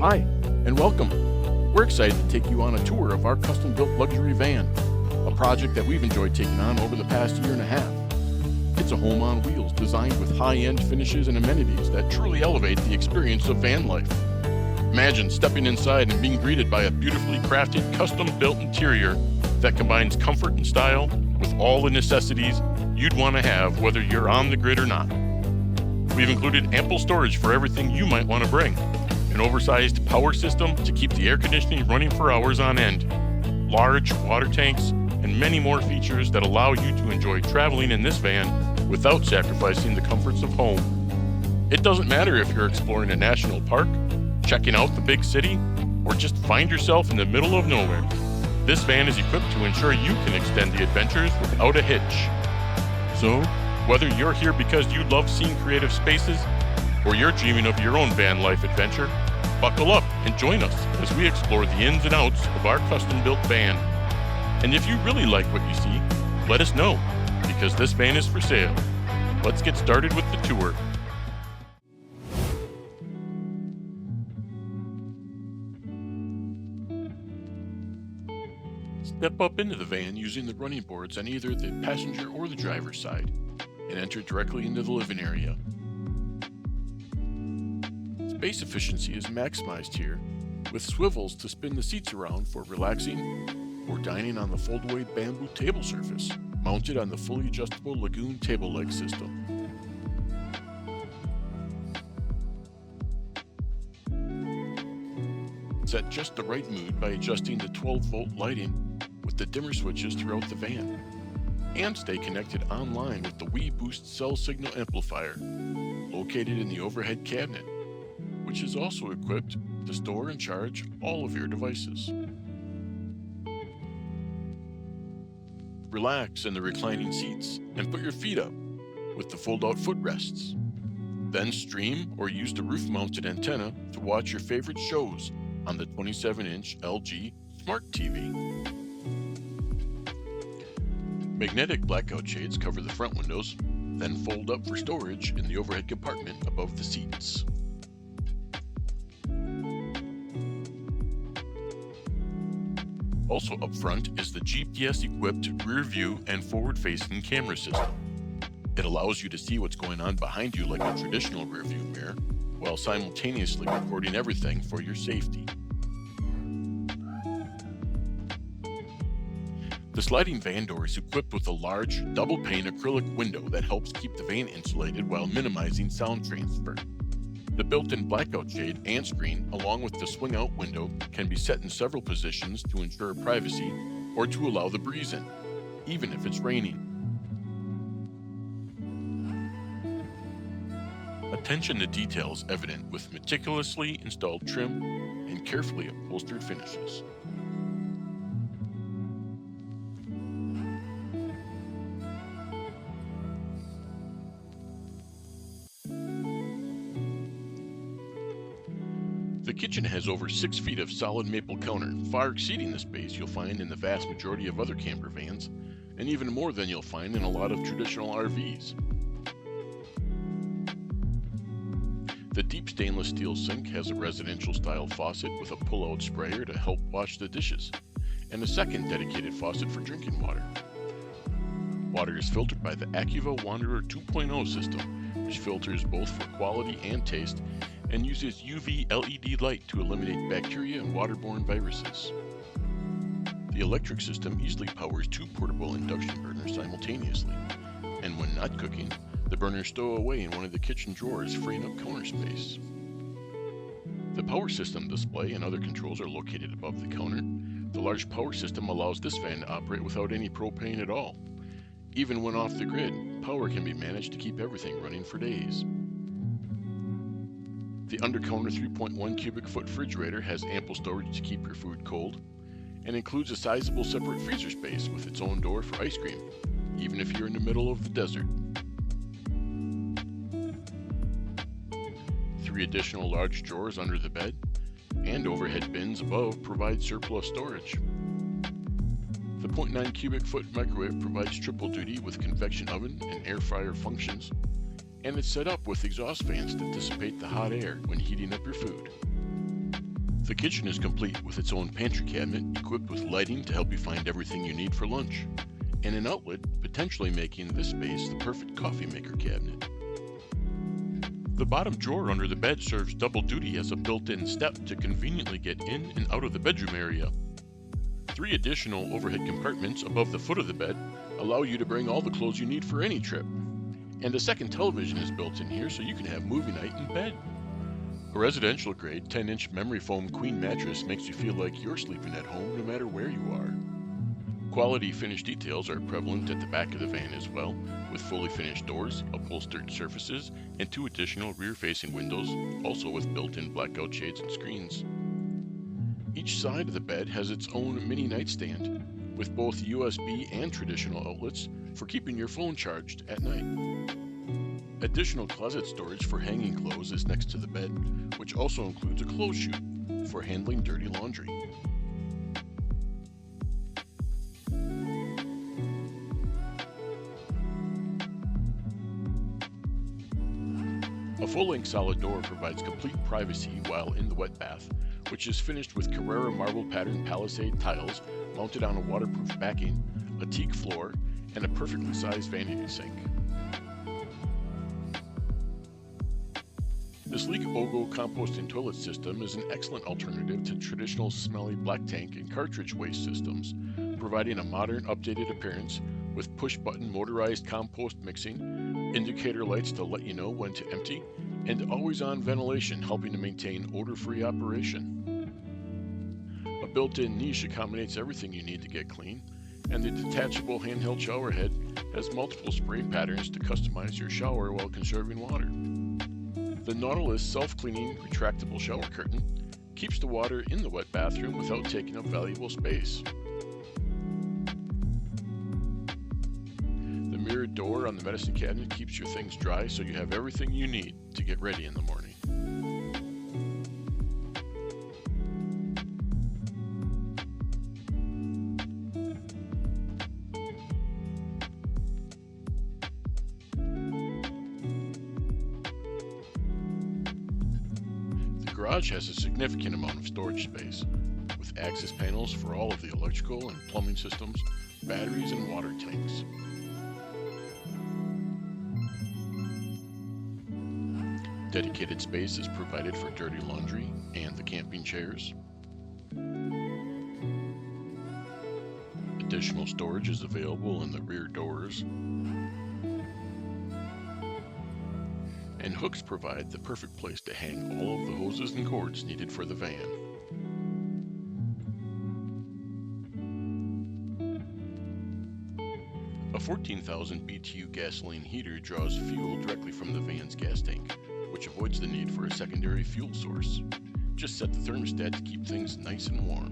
Hi, and welcome. We're excited to take you on a tour of our custom-built luxury van, a project that we've enjoyed taking on over the past year and a half. It's a home on wheels designed with high-end finishes and amenities that truly elevate the experience of van life. Imagine stepping inside and being greeted by a beautifully crafted, custom-built interior that combines comfort and style with all the necessities you'd want to have whether you're on the grid or not. We've included ample storage for everything you might want to bring, an oversized power system to keep the air conditioning running for hours on end, large water tanks, and many more features that allow you to enjoy traveling in this van without sacrificing the comforts of home. It doesn't matter if you're exploring a national park, checking out the big city, or just find yourself in the middle of nowhere. This van is equipped to ensure you can extend the adventures without a hitch. So, whether you're here because you love seeing creative spaces, or you're dreaming of your own van life adventure, buckle up and join us as we explore the ins and outs of our custom-built van. And if you really like what you see, let us know, because this van is for sale. Let's get started with the tour. Step up into the van using the running boards on either the passenger or the driver's side, and enter directly into the living area. Space efficiency is maximized here, with swivels to spin the seats around for relaxing or dining on the fold-away bamboo table surface, mounted on the fully adjustable Lagoon table leg system. Set just the right mood by adjusting the 12-volt lighting with the dimmer switches throughout the van, and stay connected online with the WeBoost cell signal amplifier, located in the overhead cabinet, which is also equipped to store and charge all of your devices. Relax in the reclining seats and put your feet up with the fold-out footrests. Then stream or use the roof-mounted antenna to watch your favorite shows on the 27-inch LG Smart TV. Magnetic blackout shades cover the front windows, then fold up for storage in the overhead compartment above the seats. Also up front is the GPS-equipped rear view and forward-facing camera system. It allows you to see what's going on behind you like a traditional rear view mirror, while simultaneously recording everything for your safety. The sliding van door is equipped with a large, double-pane acrylic window that helps keep the van insulated while minimizing sound transfer. The built-in blackout shade and screen, along with the swing-out window, can be set in several positions to ensure privacy or to allow the breeze in, even if it's raining. Attention to detail is evident with meticulously installed trim and carefully upholstered finishes. The kitchen has over 6 feet of solid maple counter, far exceeding the space you'll find in the vast majority of other camper vans, and even more than you'll find in a lot of traditional RVs. The deep stainless steel sink has a residential-style faucet with a pull-out sprayer to help wash the dishes, and a second dedicated faucet for drinking water. Water is filtered by the AccuVa Wanderer 2.0 system, which filters both for quality and taste, and uses UV LED light to eliminate bacteria and waterborne viruses. The electric system easily powers 2 portable induction burners simultaneously, and when not cooking, the burners stow away in one of the kitchen drawers, freeing up counter space. The power system display and other controls are located above the counter. The large power system allows this van to operate without any propane at all. Even when off the grid, power can be managed to keep everything running for days. The under-counter 3.1 cubic foot refrigerator has ample storage to keep your food cold, and includes a sizable separate freezer space with its own door for ice cream, even if you're in the middle of the desert. 3 additional large drawers under the bed, and overhead bins above provide surplus storage. The 0.9 cubic foot microwave provides triple duty with convection oven and air fryer functions, and it's set up with exhaust fans to dissipate the hot air when heating up your food. The kitchen is complete with its own pantry cabinet equipped with lighting to help you find everything you need for lunch, and an outlet potentially making this space the perfect coffee maker cabinet. The bottom drawer under the bed serves double duty as a built-in step to conveniently get in and out of the bedroom area. 3 additional overhead compartments above the foot of the bed allow you to bring all the clothes you need for any trip. And a second television is built in here so you can have movie night in bed. A residential grade 10-inch memory foam queen mattress makes you feel like you're sleeping at home no matter where you are. Quality finish details are prevalent at the back of the van as well, with fully finished doors, upholstered surfaces, and 2 additional rear-facing windows, also with built-in blackout shades and screens. Each side of the bed has its own mini nightstand, with both USB and traditional outlets for keeping your phone charged at night. Additional closet storage for hanging clothes is next to the bed, which also includes a clothes chute for handling dirty laundry. A full-length solid door provides complete privacy while in the wet bath, which is finished with Carrara marble pattern palisade tiles mounted on a waterproof backing, a teak floor, and a perfectly sized vanity sink. The sleek Ogo composting toilet system is an excellent alternative to traditional smelly black tank and cartridge waste systems, providing a modern, updated appearance with push-button motorized compost mixing, indicator lights to let you know when to empty, and always-on ventilation helping to maintain odor-free operation. A built-in niche accommodates everything you need to get clean, and the detachable handheld shower head has multiple spray patterns to customize your shower while conserving water. The Nautilus self-cleaning retractable shower curtain keeps the water in the wet bathroom without taking up valuable space. The mirrored door on the medicine cabinet keeps your things dry so you have everything you need to get ready in the morning. The garage has a significant amount of storage space, with access panels for all of the electrical and plumbing systems, batteries, and water tanks. Dedicated space is provided for dirty laundry and the camping chairs. Additional storage is available in the rear doors. And hooks provide the perfect place to hang all of the hoses and cords needed for the van. A 14,000 BTU gasoline heater draws fuel directly from the van's gas tank, which avoids the need for a secondary fuel source. Just set the thermostat to keep things nice and warm.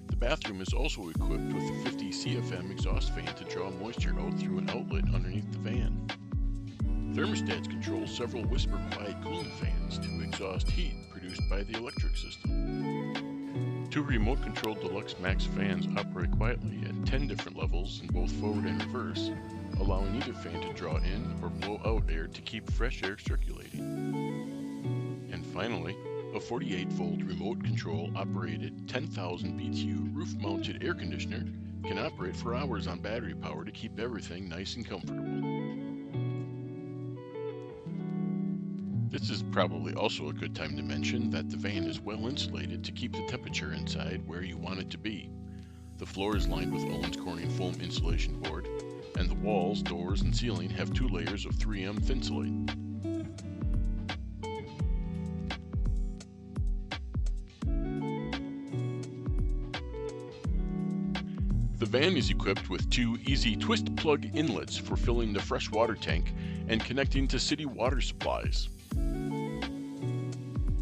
The bathroom is also equipped with a 50 CFM exhaust fan to draw moisture out through an outlet underneath the van. Thermostats control several whisper quiet cooling fans to exhaust heat produced by the electric system. 2 remote-controlled Deluxe Max fans operate quietly at 10 different levels in both forward and reverse, allowing either fan to draw in or blow out air to keep fresh air circulating. And finally, a 48-volt remote control operated 10,000 BTU roof-mounted air conditioner can operate for hours on battery power to keep everything nice and comfortable. This is probably also a good time to mention that the van is well insulated to keep the temperature inside where you want it to be. The floor is lined with Owens Corning foam insulation board, and the walls, doors, and ceiling have 2 layers of 3M Thinsulate. The van is equipped with 2 easy twist plug inlets for filling the fresh water tank and connecting to city water supplies.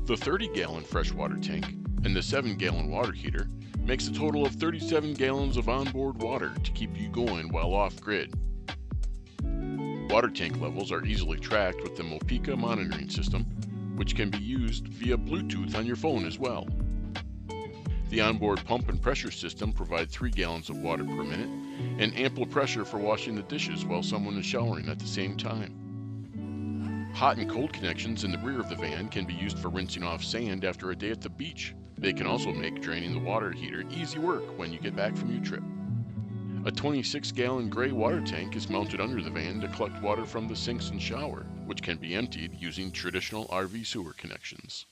The 30-gallon freshwater tank and the 7-gallon water heater makes a total of 37 gallons of onboard water to keep you going while off-grid. Water tank levels are easily tracked with the Mopica monitoring system, which can be used via Bluetooth on your phone as well. The onboard pump and pressure system provide 3 gallons of water per minute and ample pressure for washing the dishes while someone is showering at the same time. Hot and cold connections in the rear of the van can be used for rinsing off sand after a day at the beach. They can also make draining the water heater easy work when you get back from your trip. A 26-gallon gray water tank is mounted under the van to collect water from the sinks and shower, which can be emptied using traditional RV sewer connections.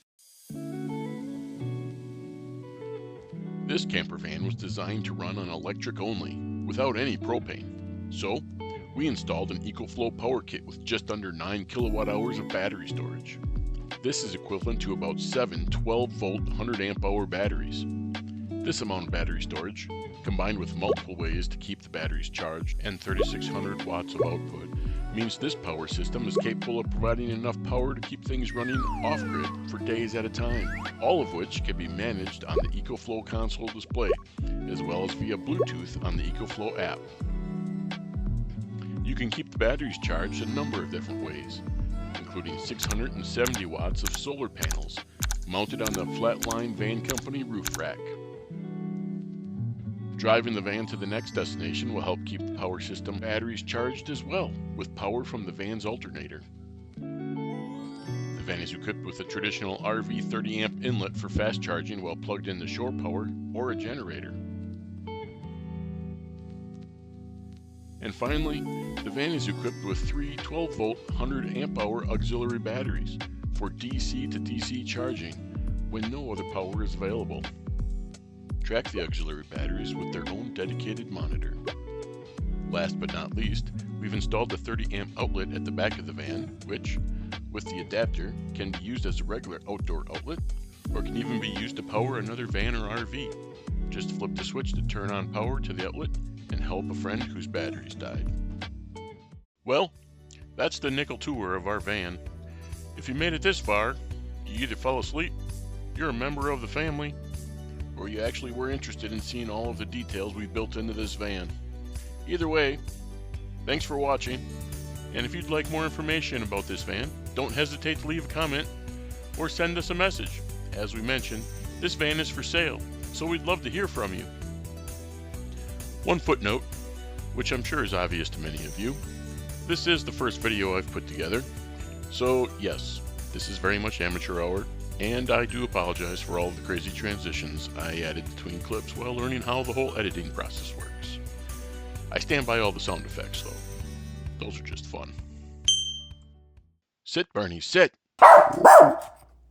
This camper van was designed to run on electric only, without any propane. So, we installed an EcoFlow Power Kit with just under 9 kilowatt hours of battery storage. This is equivalent to about 7 12-volt 100-amp-hour batteries. This amount of battery storage, combined with multiple ways to keep the batteries charged and 3,600 watts of output, means this power system is capable of providing enough power to keep things running off-grid for days at a time, all of which can be managed on the EcoFlow console display, as well as via Bluetooth on the EcoFlow app. You can keep the batteries charged a number of different ways, including 670 watts of solar panels mounted on the Flatline Van Company roof rack. Driving the van to the next destination will help keep the power system batteries charged as well, with power from the van's alternator. The van is equipped with a traditional RV 30-amp inlet for fast charging while plugged into shore power or a generator. And finally, the van is equipped with 3 12-volt 100-amp-hour auxiliary batteries for DC to DC charging when no other power is available. Track the auxiliary batteries with their own dedicated monitor. Last but not least, we've installed a 30-amp outlet at the back of the van, which, with the adapter, can be used as a regular outdoor outlet, or can even be used to power another van or RV. Just flip the switch to turn on power to the outlet and help a friend whose batteries died. Well, that's the nickel tour of our van. If you made it this far, you either fell asleep, you're a member of the family, or you actually were interested in seeing all of the details we built into this van. Either way, thanks for watching, and if you'd like more information about this van, don't hesitate to leave a comment or send us a message. As we mentioned, this van is for sale, so we'd love to hear from you. One footnote, which I'm sure is obvious to many of you, this is the first video I've put together, so yes, this is very much amateur hour, and I do apologize for all of the crazy transitions I added between clips while learning how the whole editing process works. I stand by all the sound effects though. Those are just fun. Sit, Barney, sit!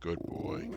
Good boy.